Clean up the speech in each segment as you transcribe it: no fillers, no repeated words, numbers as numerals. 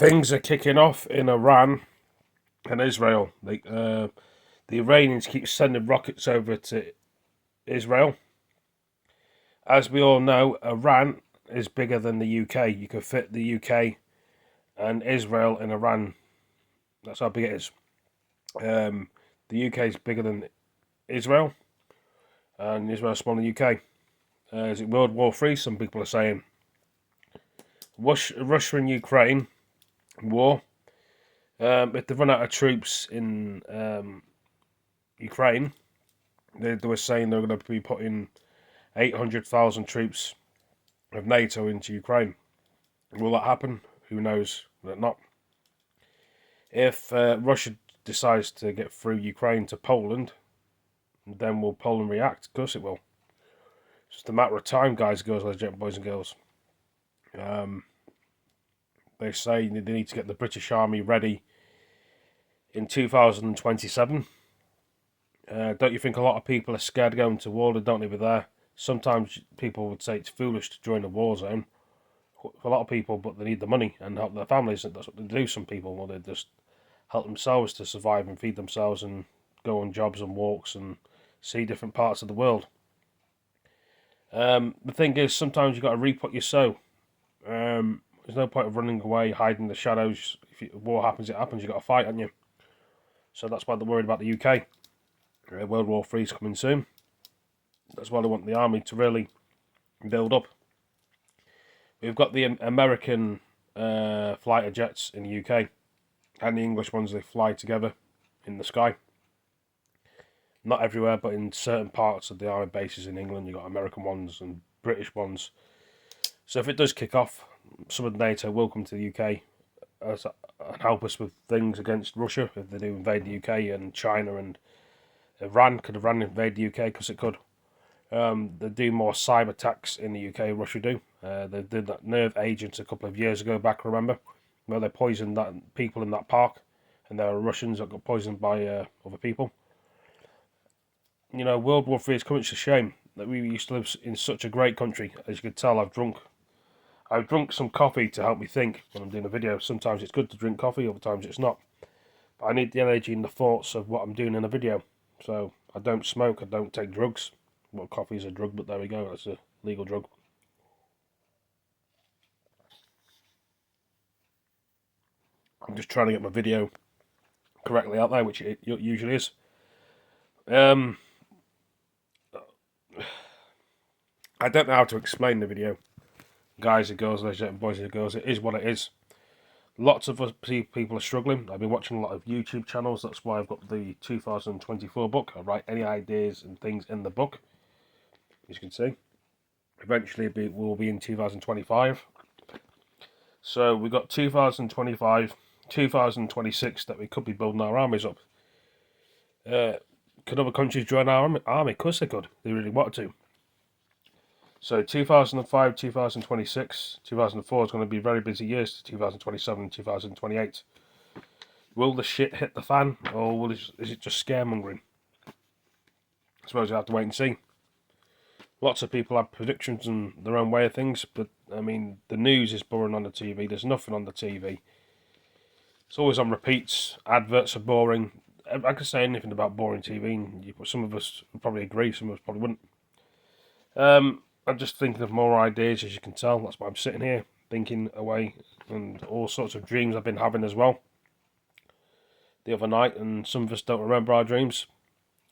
Things are kicking off in Iran and Israel. The Iranians keep sending rockets over to Israel. As we all know, Iran is bigger than the UK. You could fit the UK and Israel in Iran. That's how big it is. The UK is bigger than Israel, and Israel is smaller than the UK. Is it World War III? Some people are saying. Russia and Ukraine war. If they run out of troops in Ukraine, they were saying they're going to be putting 800,000 troops of NATO into Ukraine. Will that happen? Who knows? Will it not? If Russia decides to get through Ukraine to Poland, then will Poland react? Of course it will. It's just a matter of time, guys, girls, boys and girls. They say they need to get the British Army ready in 2027. Don't you think a lot of people are scared going to war? They don't live there. Sometimes people would say it's foolish to join a war zone. For a lot of people, but they need the money and help their families. That's what they do. Some people, well, they just help themselves to survive and feed themselves and go on jobs and walks and see different parts of the world. The thing is, sometimes you've got to reap what you sow. There's no point of running away, hiding in the shadows. If war happens, it happens. You've got to fight, haven't you? So that's why they're worried about the UK. World War III is coming soon. That's why they want the army to really build up. We've got the American fighter jets in the UK and the English ones. They fly together in the sky. Not everywhere, but in certain parts of the army bases in England, you've got American ones and British ones. So if it does kick off, some of NATO will come to the UK and help us with things against Russia if they do invade the UK, and China and Iran. Could Iran invade the UK? Because it could. They do more cyber attacks in the UK, Russia do. They did that nerve agents a couple of years ago back, remember? Where they poisoned people in that park, and there were Russians that got poisoned by other people. You know, World War III is coming. It's a shame that we used to live in such a great country. As you can tell, I've drunk some coffee to help me think when I'm doing a video. Sometimes it's good to drink coffee, other times it's not. But I need the energy and the thoughts of what I'm doing in a video. So I don't smoke, I don't take drugs. Well, coffee is a drug, but there we go, that's a legal drug. I'm just trying to get my video correctly out there, which it usually is. I don't know how to explain the video. Guys and girls, ladies and boys and girls, it is what it is. Lots of us people are struggling. I've been watching a lot of YouTube channels. That's why I've got the 2024 book. I write any ideas and things in the book, as you can see. Eventually we'll be in 2025. So we've got 2025, 2026 that we could be building our armies up. Could other countries join our army? Of course they could. They really wanted to. So 2005, 2026, 2004 is going to be very busy years. 2027, 2028. Will the shit hit the fan, or is it just scaremongering? I suppose you have to wait and see. Lots of people have predictions and their own way of things, but I mean, the news is boring on the TV. There's nothing on the TV. It's always on repeats. Adverts are boring. I could say anything about boring TV, and some of us would probably agree, some of us probably wouldn't. I'm just thinking of more ideas, as you can tell. That's why I'm sitting here, thinking away, and all sorts of dreams I've been having as well the other night, and some of us don't remember our dreams.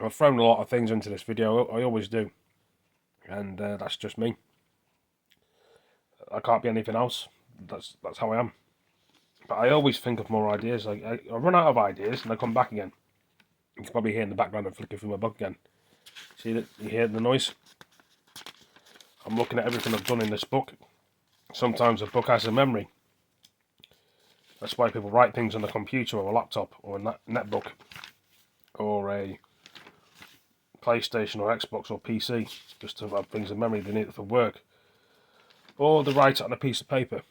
I've thrown a lot of things into this video, I always do, and that's just me. I can't be anything else. That's how I am. But I always think of more ideas. I run out of ideas, and I come back again. You can probably hear in the background I'm flicking through my book again. See that? You hear the noise? I'm looking at everything I've done in this book. Sometimes a book has a memory. That's why people write things on a computer or a laptop or a netbook or a PlayStation or Xbox or PC, just to have things in memory. They need it for work. Or they write it on a piece of paper,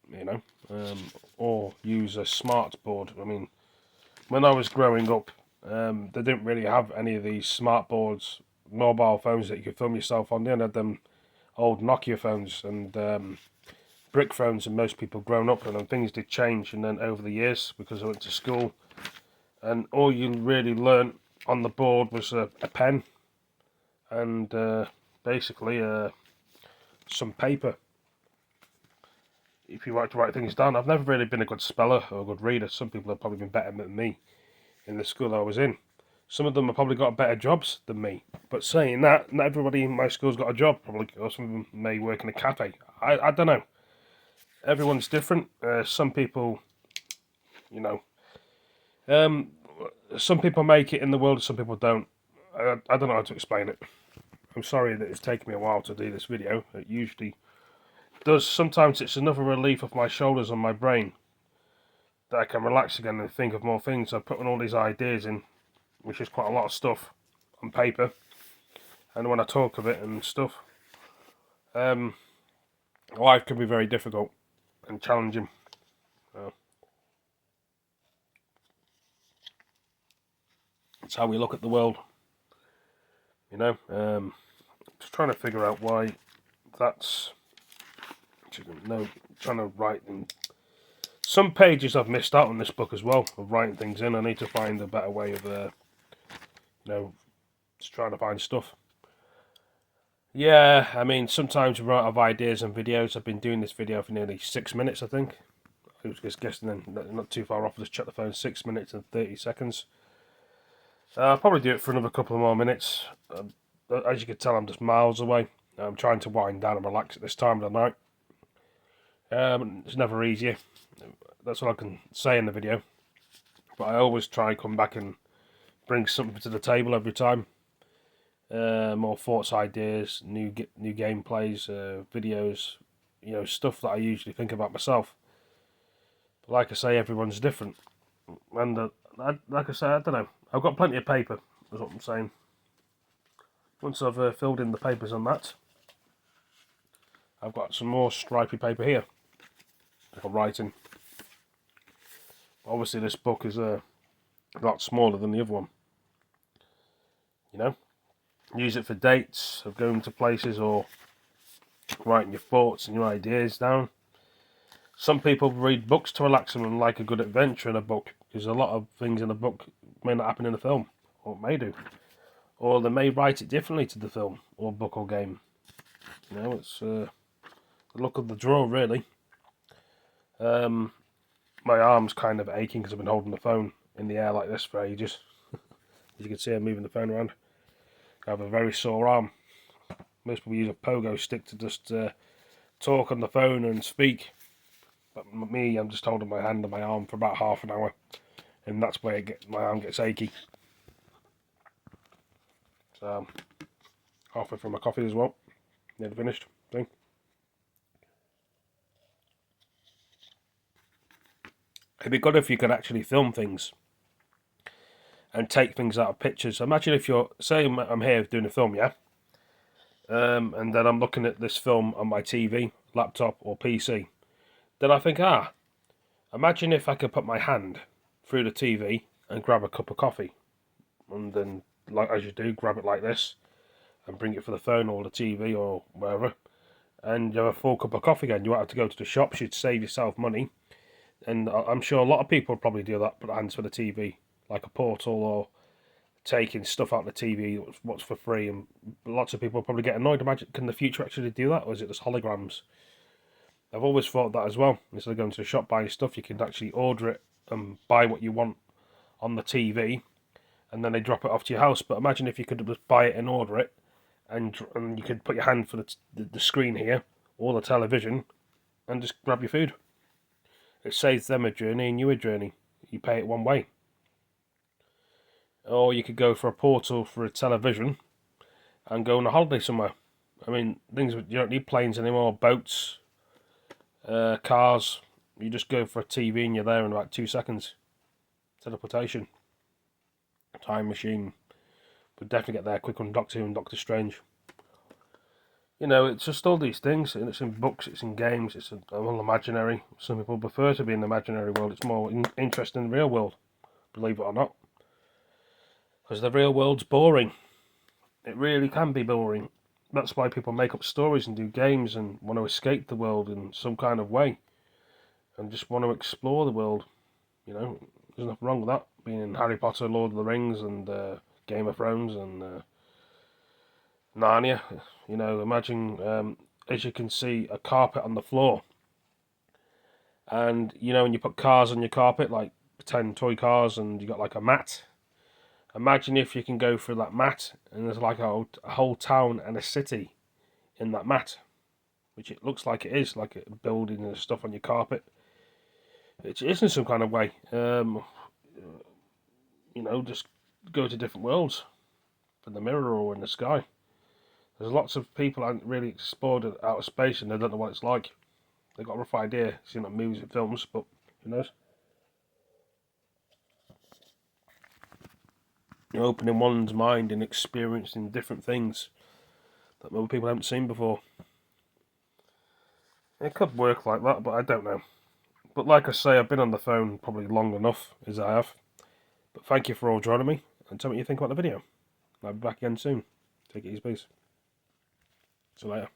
you know, or use a smart board. I mean, when I was growing up, they didn't really have any of these smart boards, mobile phones that you could film yourself on. They had them old Nokia phones, and brick phones and most people grown up, and then things did change. And then over the years, because I went to school, and all you really learnt on the board was a pen and basically some paper. If you like to write things down, I've never really been a good speller or a good reader. Some people have probably been better than me in the school I was in. Some of them have probably got better jobs than me. But saying that, not everybody in my school's got a job, probably, or some of them may work in a cafe. I don't know. Everyone's different. Some people, you know, some people make it in the world, some people don't. I don't know how to explain it. I'm sorry that it's taken me a while to do this video. It usually does. Sometimes it's another relief off my shoulders and my brain that I can relax again and think of more things. I put all these ideas in, which is quite a lot of stuff on paper, and when I talk of it and stuff, life can be very difficult and challenging. It's how we look at the world, you know. Just trying to figure out why that's, no, trying to write in. Some pages I've missed out on this book as well, of writing things in. I need to find a better way of, just trying to find stuff. Yeah, I mean, sometimes we run out of ideas and videos. I've been doing this video for nearly 6 minutes, I think. I was just guessing then, not too far off. Just check the phone, 6 minutes and 30 seconds. I'll probably do it for another couple of more minutes. As you can tell, I'm just miles away. I'm trying to wind down and relax at this time of the night. It's never easier. That's all I can say in the video. But I always try and come back and bring something to the table every time. More thoughts, ideas, new gameplays, videos, stuff that I usually think about myself. But like I say, everyone's different. And like I say, I don't know. I've got plenty of paper, is what I'm saying. Once I've filled in the papers on that, I've got some more stripy paper here for writing. Obviously this book is a lot smaller than the other one. Use it for dates of going to places or writing your thoughts and your ideas down. Some people read books to relax them and like a good adventure in a book, because a lot of things in a book may not happen in the film, or may do. Or they may write it differently to the film, or book, or game. It's the luck of the draw, really. My arm's kind of aching because I've been holding the phone in the air like this for ages. As you can see, I'm moving the phone around. I have a very sore arm. Most people use a pogo stick to just talk on the phone and speak. But me, I'm just holding my hand and my arm for about half an hour, and that's where my arm gets achy. So, halfway through my coffee as well. Nearly finished. Thing. It'd be good if you could actually film things and take things out of pictures. Imagine if you're, say I'm here doing a film, yeah? And then I'm looking at this film on my TV, laptop or PC. Then I think, imagine if I could put my hand through the TV and grab a cup of coffee. And then, like as you do, grab it like this and bring it for the phone or the TV or wherever. And you have a full cup of coffee again. You won't have to go to the shops. You'd save yourself money. And I'm sure a lot of people would probably do that, put hands for the TV, like a portal, or taking stuff out of the TV, what's for free. And lots of people probably get annoyed. Imagine, can the future actually do that, or is it just holograms? I've always thought that as well. Instead of going to the shop buying stuff, you can actually order it and buy what you want on the TV, and then they drop it off to your house. But imagine if you could just buy it and order it, and you could put your hand for the screen here, or the television, and just grab your food. It saves them a journey and you a journey. You pay it one way. Or you could go for a portal for a television and go on a holiday somewhere. I mean, you don't need planes anymore, boats, cars. You just go for a TV and you're there in about 2 seconds. Teleportation. Time machine. Would definitely get there quick on Doctor Who and Doctor Strange. It's just all these things, and it's in books, it's in games, it's all imaginary. Some people prefer to be in the imaginary world. It's more interesting in the real world, believe it or not. Because the real world's boring. It really can be boring. That's why people make up stories and do games and want to escape the world in some kind of way, and just want to explore the world. You know, there's nothing wrong with that. Being in Harry Potter, Lord of the Rings, and Game of Thrones, and Narnia. You know, imagine, as you can see, a carpet on the floor. And, you know, when you put cars on your carpet, like pretend toy cars, and you got like a mat. Imagine if you can go through that mat, and there's like a whole town and a city in that mat. Which it looks like it is, like a building and stuff on your carpet. It is in some kind of way. You know, just go to different worlds in the mirror or in the sky. There's lots of people haven't really explored outer space and they don't know what it's like. They've got a rough idea, seen like movies and films, but who knows? You're opening one's mind and experiencing different things that other people haven't seen before. It could work like that, but I don't know. But like I say, I've been on the phone probably long enough, as I have. But thank you for all joining me, and tell me what you think about the video. I'll be back again soon. Take it easy, please. See you later.